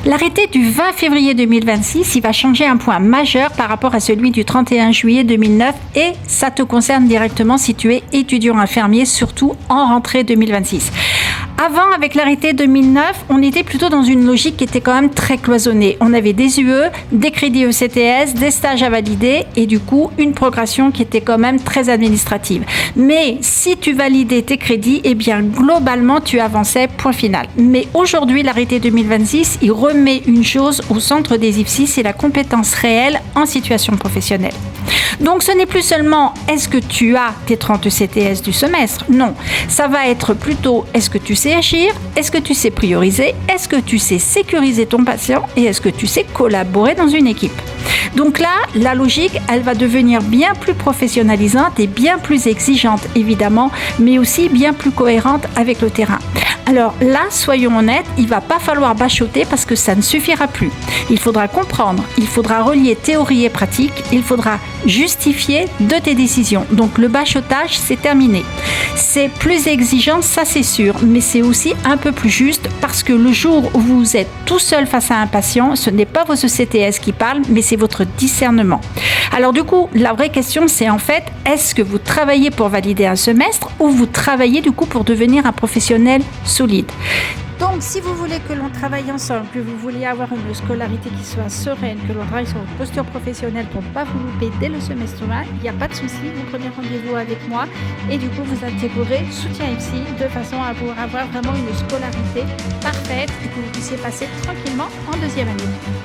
L'arrêté du 20 février 2026, il va changer un point majeur par rapport à celui du 31 juillet 2009 et ça te concerne directement si tu es étudiant infirmier, surtout en rentrée 2026. Avant, avec l'arrêté 2009, on était plutôt dans une logique qui était quand même très cloisonnée. On avait des UE, des crédits ECTS, des stages à valider et du coup, une progression qui était quand même très administrative. Mais si tu validais tes crédits, eh bien, globalement, tu avançais, point final. Mais aujourd'hui, l'arrêté 2026, il remet une chose au centre des IFSI, c'est la compétence réelle en situation professionnelle. Donc, ce n'est plus seulement est-ce que tu as tes 30 ECTS du semestre? Non, ça va être plutôt est-ce que tu sais agir, est-ce que tu sais prioriser, est-ce que tu sais sécuriser ton patient et est-ce que tu sais collaborer dans une équipe. Donc là, la logique, elle va devenir bien plus professionnalisante et bien plus exigeante, évidemment, mais aussi bien plus cohérente avec le terrain. Alors là, soyons honnêtes, il ne va pas falloir bachoter parce que ça ne suffira plus. Il faudra comprendre, il faudra relier théorie et pratique, il faudra justifier de tes décisions. Donc le bachotage, c'est terminé. C'est plus exigeant, ça c'est sûr, mais c'est aussi un peu plus juste parce que le jour où vous êtes tout seul face à un patient, ce n'est pas vos ECTS qui parlent, mais c'est votre discernement. Alors du coup, la vraie question, c'est en fait, est-ce que vous travaillez pour valider un semestre ou vous travaillez du coup pour devenir un professionnel solide? Donc, si vous voulez que l'on travaille ensemble, que vous voulez avoir une scolarité qui soit sereine, que l'on travaille sur votre posture professionnelle pour ne pas vous louper dès le semestre 1, il n'y a pas de souci, vous prenez rendez-vous avec moi et du coup, vous intégrerez Soutien IFSI de façon à pouvoir avoir vraiment une scolarité parfaite et que vous puissiez passer tranquillement en deuxième année.